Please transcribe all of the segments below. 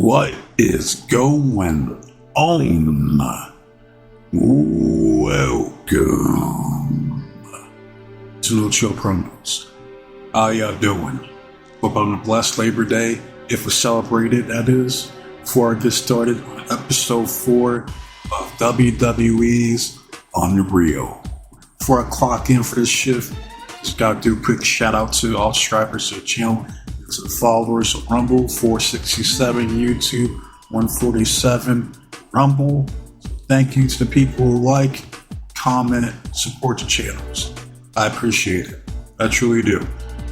What is going on? Welcome to No Chill Promos. How y'all doing? Hope on a blessed Labor Day, if it's celebrated, that is. Before I get started on episode 4 of WWE's Unreal. Before I clock in for this shift, just gotta do a quick shout out to all subscribers to the channel, to the followers of Rumble, 467, YouTube, 147, Rumble. Thank you to the people who like, comment, support the channels. I appreciate it. I truly do.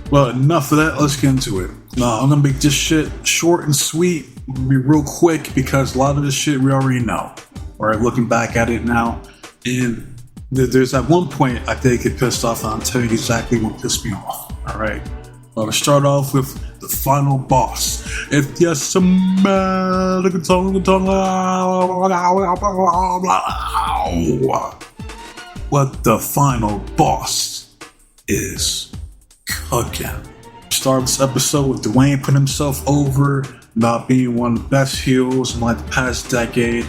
Well, enough of that. Let's get into it. Now, I'm gonna make this shit short and sweet. I'm gonna be real quick because a lot of this shit we already know. Alright, looking back at it now, and there's at one point I did get pissed off, and I'll tell you exactly what pissed me off. Alright. Well, let's start off with the final boss. If you smell the what the final boss is cooking. Start this episode with Dwayne putting himself over, not being one of the best heels in like the past decade,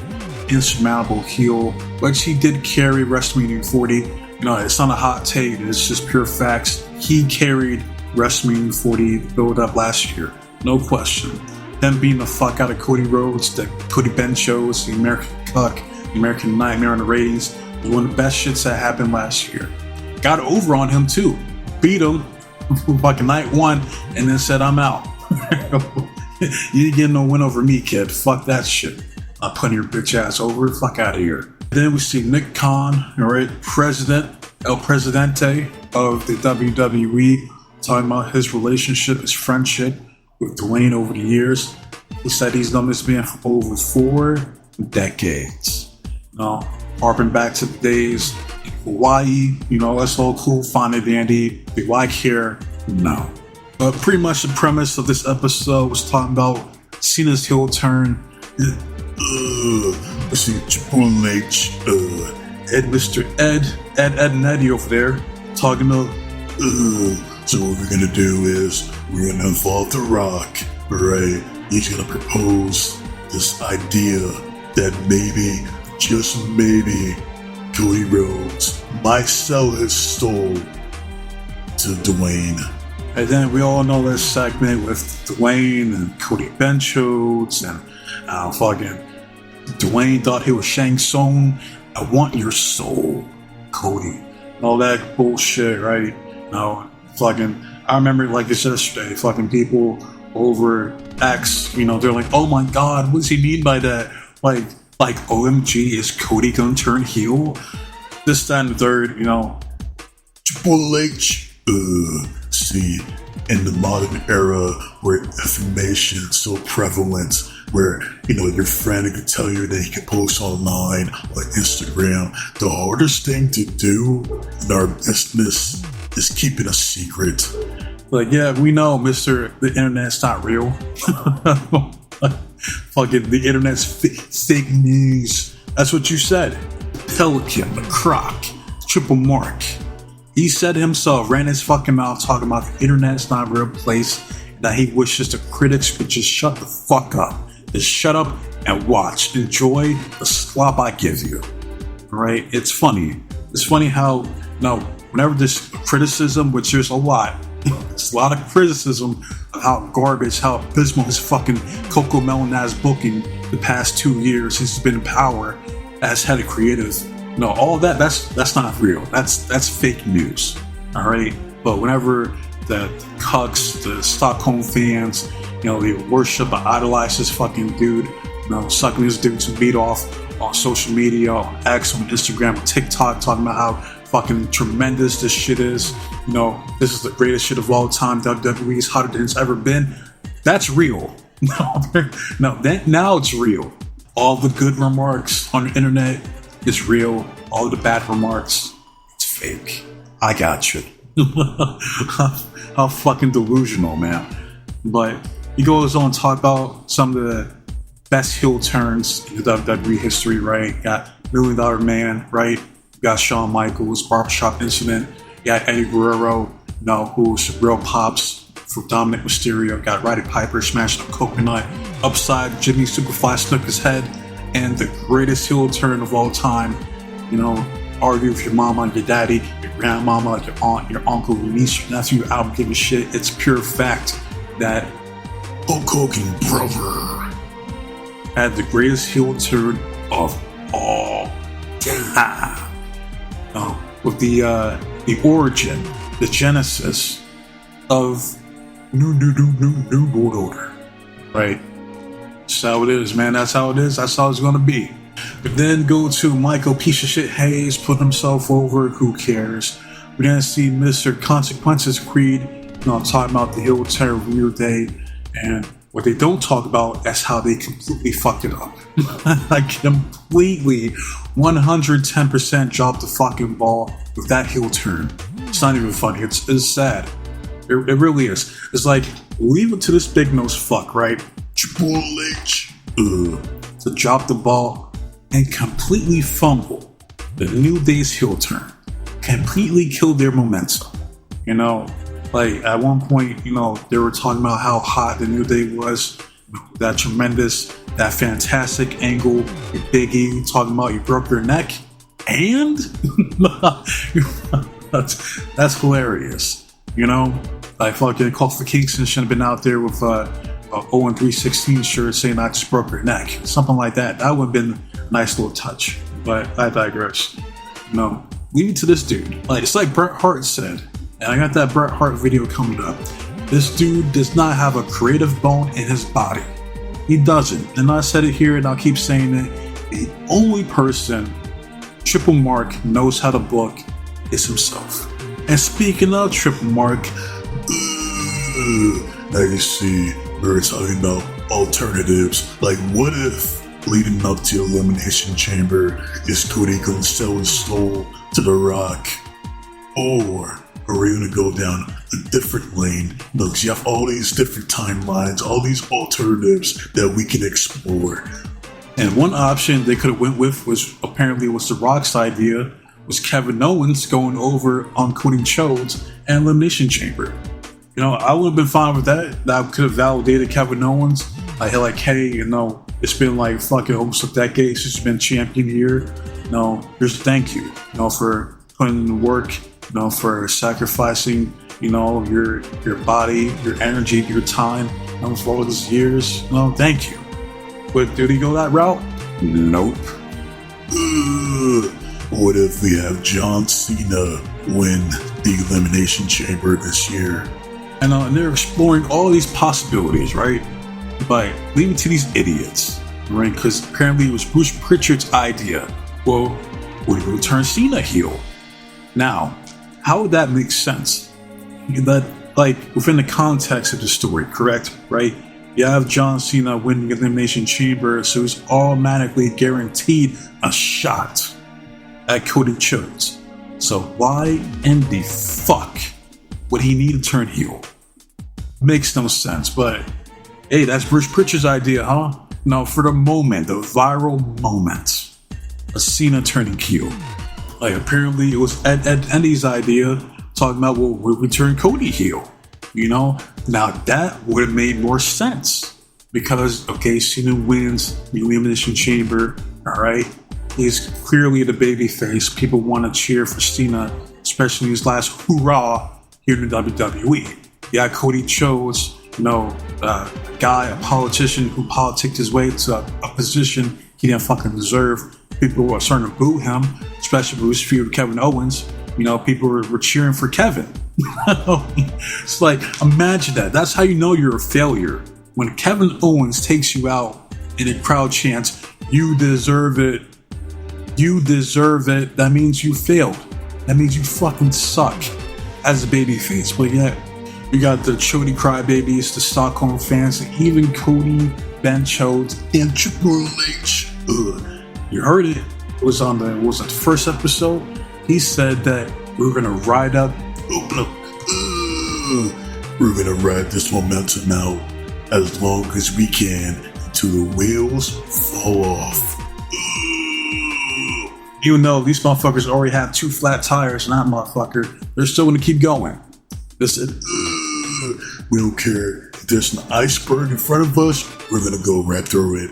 insurmountable heel, which he did carry WrestleMania 40. No, it's not a hot take, it's just pure facts. He carried WrestleMania 40 build up last year, no question. Them beating the fuck out of Cody Rhodes, the Cody Ben shows, the American Cuck, the American Nightmare on the ratings, was one of the best shits that happened last year. Got over on him too, beat him fucking night one, and then said, I'm out. You didn't get no win over me, kid. Fuck that shit. I'm putting your bitch ass over. Fuck out of here. Then we see Nick Khan, alright, El Presidente of the WWE, talking about his relationship, his friendship with Dwayne over the years. He said he's known this man for over 4 decades. Harping back to the days in Hawaii, that's all cool, fine and dandy. Do I care? No. But pretty much the premise of this episode was talking about Cena's heel turn. I see Triple H, Mr. Ed and Eddie over there talking to, so what we're gonna do is we're gonna involve The Rock, right? He's gonna propose this idea that maybe, just maybe, Cody Rhodes might sell his soul to Dwayne. And then we all know this segment with Dwayne and Cody Ben shows, and fucking Dwayne thought he was Shang Tsung. I want your soul, Cody. And all that bullshit, right? Fucking, I remember like this yesterday, fucking people over X, they're like, oh my god, what does he mean by that? Like OMG, is Cody gonna turn heel? This, that, and the third, Triple H, see, in the modern era where information is so prevalent, where, your friend can tell you that he can post online on Instagram, the hardest thing to do in our business is keeping a secret. Like, yeah, we know, Mr. The internet's not real. Fucking the internet's fake news. That's what you said. Pelican, the Croc, Triple Mark. He said himself, ran his fucking mouth talking about the internet's not a real place, that he wishes the critics would just shut the fuck up. Just shut up and watch. Enjoy the slop I give you. Right? It's funny. It's funny how, whenever there's criticism, which there's a lot, there's a lot of criticism of how garbage, how abysmal his fucking Coco Melon ass booking the past 2 years he's been in power as head of creative. All that, that's not real. That's fake news. Alright? But whenever the cucks, the Stockholm fans, they worship and idolize this fucking dude, sucking this dude's meat off on social media, on X, on Instagram, on TikTok, talking about how fucking tremendous this shit is. This is the greatest shit of all time. WWE is hotter than it's ever been. That's real. Now it's real. All the good remarks on the internet is real. All the bad remarks, it's fake. I got you. How fucking delusional, man. But he goes on to talk about some of the best heel turns in the WWE history, right? Got $1 Million Man, right? Got Shawn Michaels, Barbershop Incident. Got Eddie Guerrero, who's real pops for Dominic Mysterio. Got Roddy Piper smashing a coconut upside Jimmy Superfly Snuka's head, and the greatest heel turn of all time. You know, argue with your mama and your daddy, your grandmama, like your aunt, your uncle, your niece, your nephew. I don't give a shit. It's pure fact that Hulk Hogan, brother, had the greatest heel turn of all time. With the origin, the genesis of New World Order, right? That's how it is, man. That's how it is. That's how it's gonna be. But then go to Michael piece of shit Hayes, put himself over. Who cares? We're gonna see Mr. Consequences Creed, talking about the heel turn of New Day, and what they don't talk about is how they completely fucked it up. Like completely 110% dropped the fucking ball with that heel turn. It's not even funny. It's sad. It really is. It's like, leave it to this big nose fuck, right? Triple H to drop the ball and completely fumble the New Day's heel turn. Completely kill their momentum. Like at one point, they were talking about how hot the New Day was. That tremendous, that fantastic angle with Big E talking about you broke your neck. And that's hilarious. Like fucking Kofi Kingston should have been out there with a 0-3-16 shirt saying I just broke her neck. Something like that. That would have been a nice little touch. But I digress. Leave it to this dude. Like it's like Bret Hart said. And I got that Bret Hart video coming up. This dude does not have a creative bone in his body. He doesn't. And I said it here and I'll keep saying it. The only person Triple Mark knows how to book is himself. And speaking of Triple Mark, I can see we're talking about alternatives. Like what if leading up to Elimination Chamber is Cody gonna sell his soul to The Rock? Or are we going to go down a different lane? Because you have all these different timelines, all these alternatives that we can explore. And one option they could have went with was The Rock's idea, was Kevin Owens going over on Cody Rhodes and Elimination Chamber. I would have been fine with that. That could have validated Kevin Owens. Like, hey, it's been like fucking almost a decade since you've been champion here. Here's a thank you, for putting in the work. For sacrificing, your body, your energy, your time, for all these years. Thank you. But did he go that route? Nope. What if we have John Cena win the Elimination Chamber this year? And they're exploring all these possibilities, right? But leave it to these idiots, right? Because apparently it was Bruce Pritchard's idea. Well, we will turn Cena heel. Now, how would that make sense? That, like, within the context of the story, correct? Right? You have John Cena winning the Elimination Chamber, so he's automatically guaranteed a shot at Cody Rhodes. So why in the fuck would he need to turn heel? Makes no sense, but hey, that's Bruce Pritchard's idea, huh? No, for the moment, the viral moment, a Cena turning heel. Like, apparently it was Ed Endy's idea, talking about, well, we'll return Cody heel. Now that would have made more sense. Because, okay, Cena wins the Elimination Chamber, alright? He's clearly the babyface. People want to cheer for Cena, especially his last hoorah here in the WWE. Yeah, Cody Rhodes, a guy, a politician who politicked his way to a position he didn't fucking deserve. People were starting to boo him, especially with his feud with Kevin Owens. People were cheering for Kevin. It's like, imagine that. That's how you know you're a failure. When Kevin Owens takes you out and the crowd chants, "You deserve it. You deserve it." That means you failed. That means you fucking suck as a babyface. But yet, you got the Chody crybabies, the Stockholm fans, and even Cody, Ben Rhodes, and Triple H. You heard it. It was on the first episode. He said that we were gonna ride up. We're gonna ride this momentum out as long as we can until the wheels fall off. Even though these motherfuckers already have 2 flat tires, and that motherfucker, they're still gonna keep going. We don't care If there's an iceberg in front of us, we're gonna go right through it.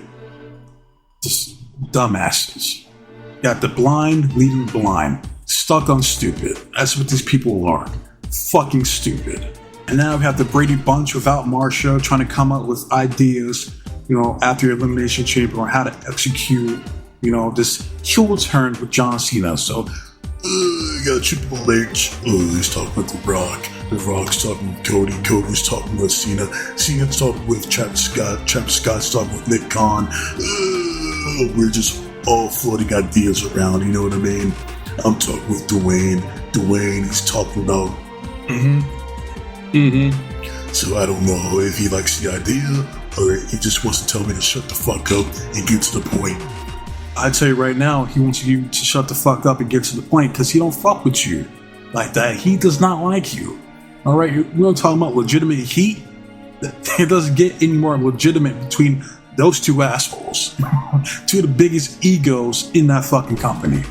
Just dumbasses. Got the blind leading the blind. Stuck on stupid. That's what these people are. Fucking stupid. And now we have the Brady Bunch without Marsha trying to come up with ideas, after Elimination Chamber on how to execute, this heel turn with John Cena. So, you got Triple H. He's talking with The Rock. The Rock's talking with Cody. Cody's talking with Cena. Cena's talking with Travis Scott. Travis Scott's talking with Nick Khan. We're just all floating ideas around, you know what I mean? I'm talking with Dwayne. Dwayne, he's talking about. So I don't know if he likes the idea or he just wants to tell me to shut the fuck up and get to the point. I'd tell you right now, he wants you to shut the fuck up and get to the point because he don't fuck with you like that. He does not like you. All right, we're talking about legitimate heat. It doesn't get any more legitimate between those two assholes. Two of the biggest egos in that fucking company.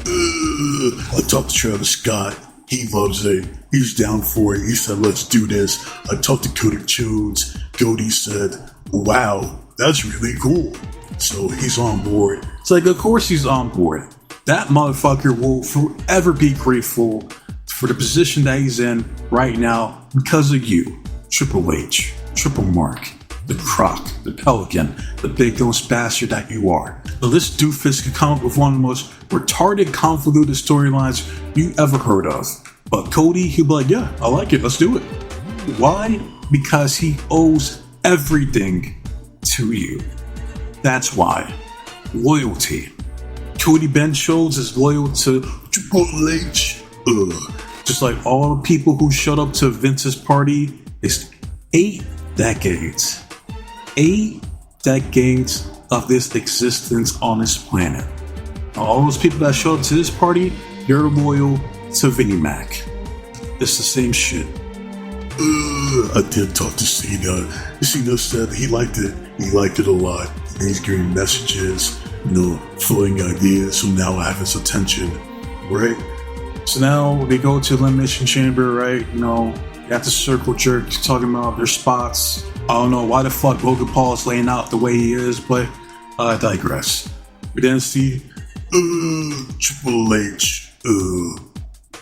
I talked to Travis Scott. He loves it. He's down for it. He said, let's do this. I talked to Cody Jones. Cody said, wow, that's really cool. So he's on board. It's like, of course he's on board. That motherfucker will forever be grateful for the position that he's in right now because of you. Triple H, Triple Mark, the Croc, the Pelican, the big ghost bastard that you are. But this doofus could come up with one of the most retarded, convoluted storylines you ever heard of. But Cody, he'll be like, yeah, I like it, let's do it. Why? Because he owes everything to you. That's why. Loyalty. Cody Ben Schultz is loyal to Triple H. Just like all the people who showed up to Vince's party. It's 8 decades. 8 decades of this existence on this planet. All those people that showed up to this party, they're loyal to Vinnie Mac. It's the same shit. I did talk to Cena. Cena said he liked it. He liked it a lot. And he's giving messages, floating ideas. So now I have his attention, right? So now they go to Elimination Chamber, right? You got the circle jerk talking about their spots. I don't know why the fuck Logan Paul is laying out the way he is, but I digress. We then see Triple H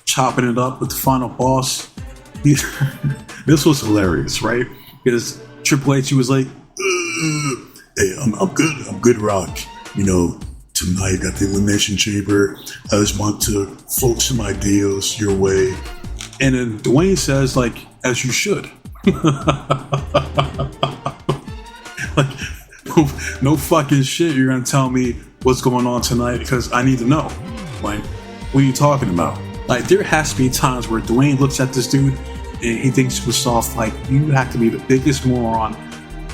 chopping it up with the final boss. This was hilarious, right? Because Triple H, he was like, hey, I'm good. I'm good, Rock. Tonight at the Elimination Chamber, I just want to float some ideas your way. And then Dwayne says, like, as you should. Like, no fucking shit, you're gonna tell me what's going on tonight because I need to know. Like, what are you talking about? Like, there has to be times where Dwayne looks at this dude and he thinks to himself, like, you have to be the biggest moron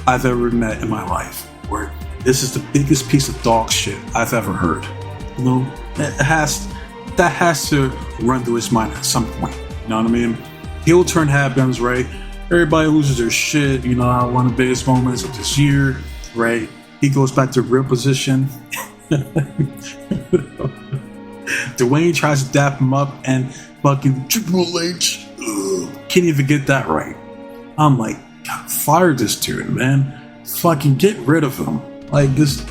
I've ever met in my life. Where this is the biggest piece of dog shit I've ever heard. That has to run through his mind at some point. You know what I mean? Heel turn happens, right? Everybody loses their shit. One of the biggest moments of this year, right? He goes back to real position. Dwayne tries to dap him up and fucking Triple H can't even get that right. I'm like, God, fire this dude, man. Fucking get rid of him. Like this,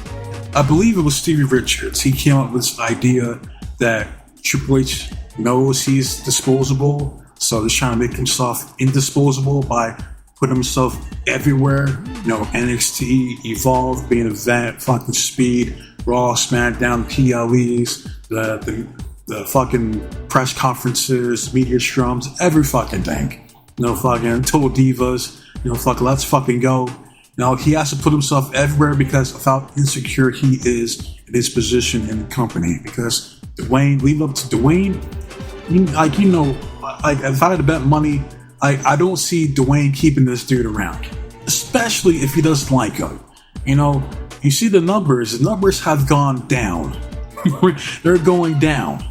I believe it was Stevie Richards. He came up with this idea that Triple H knows he's disposable, so he's trying to make himself indisposable by putting himself everywhere. NXT, Evolve, being an event, fucking Speed, Raw, SmackDown, PLEs, the fucking press conferences, media strums, every fucking thing. Fucking Total Divas, fucking let's fucking go. He has to put himself everywhere because of how insecure he is in his position in the company. Because Dwayne, leave it up to Dwayne. If I had to bet money, I don't see Dwayne keeping this dude around. Especially if he doesn't like him. You see the numbers. The numbers have gone down. They're going down.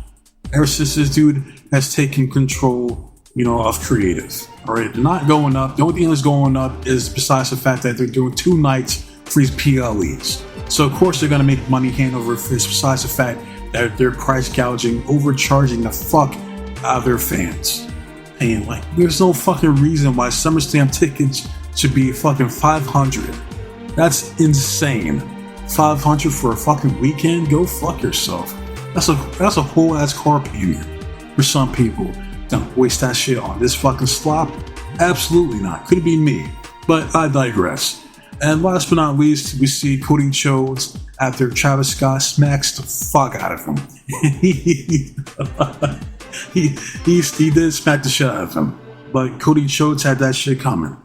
Ever since this dude has taken control, of creative. All right, they're not going up. The only thing that's going up is besides the fact that they're doing 2 nights for these PLEs. So of course they're gonna make money hand over fist. Besides the fact that they're price gouging, overcharging the fuck out of their fans. And there's no fucking reason why SummerSlam tickets should be fucking 500. That's insane. 500 for a fucking weekend? Go fuck yourself. That's a whole ass car payment for some people. Don't waste that shit on this fucking slop. Absolutely not. Could be me. But I digress. And last but not least, we see Cody Rhodes after Travis Scott smacks the fuck out of him. he did smack the shit out of him. But Cody Rhodes had that shit coming.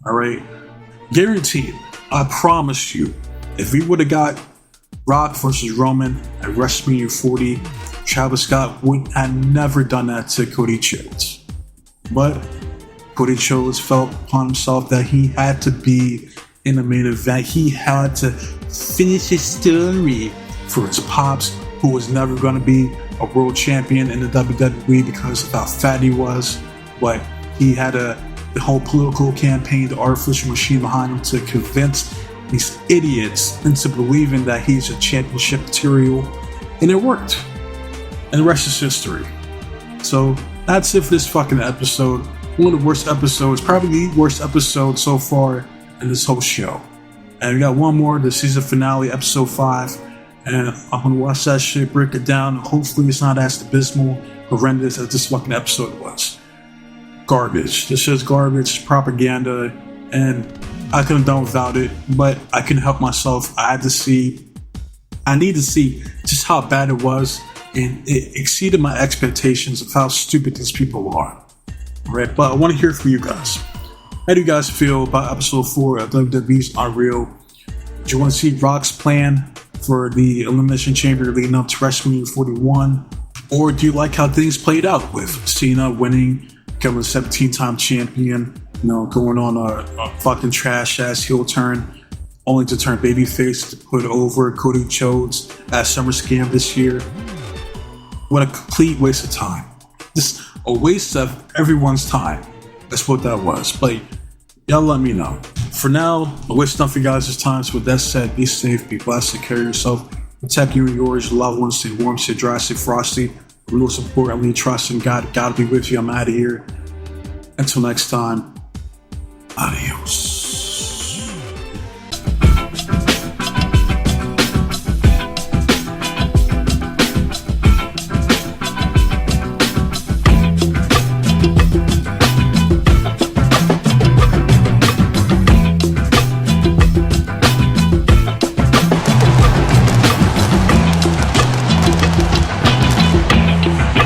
Alright? Guaranteed. I promise you. If we would have got Rock versus Roman at WrestleMania 40, Travis Scott would have never done that to Cody Rhodes. But Cody Rhodes felt upon himself that he had to be in the main event. He had to finish his story for his pops, who was never going to be a world champion in the WWE because of how fat he was. But he had the whole political campaign, the artificial machine behind him to convince these idiots into believing that he's a championship material, and it worked. And the rest is history. So that's it for this fucking episode. One of the worst episodes, probably the worst episode so far in this whole show. And we got one more, the season finale, episode 5. And I'm gonna watch that shit, break it down. Hopefully it's not as abysmal, horrendous as this fucking episode was. Garbage. This is garbage, propaganda, and I couldn't have done without it, but I couldn't help myself. I need to see just how bad it was, and it exceeded my expectations of how stupid these people are. Right? But I want to hear from you guys. How do you guys feel about episode 4 of WWE's Unreal? Do you want to see Rock's plan for the Elimination Chamber leading up to WrestleMania 41? Or do you like how things played out with Cena winning, becoming a 17-time champion, going on a fucking trash-ass heel turn, only to turn babyface to put over Cody Rhodes at SummerSlam this year? What a complete waste of time. Just a waste of everyone's time. That's what that was. But y'all let me know. For now, I wish enough for you guys this time. So with that said, be safe, be blessed, take care of yourself, protect you and yours, your loved ones, stay warm, stay dry, stay frosty. Real support, I mean, trust in God. God be with you. I'm out of here. Until next time, adios.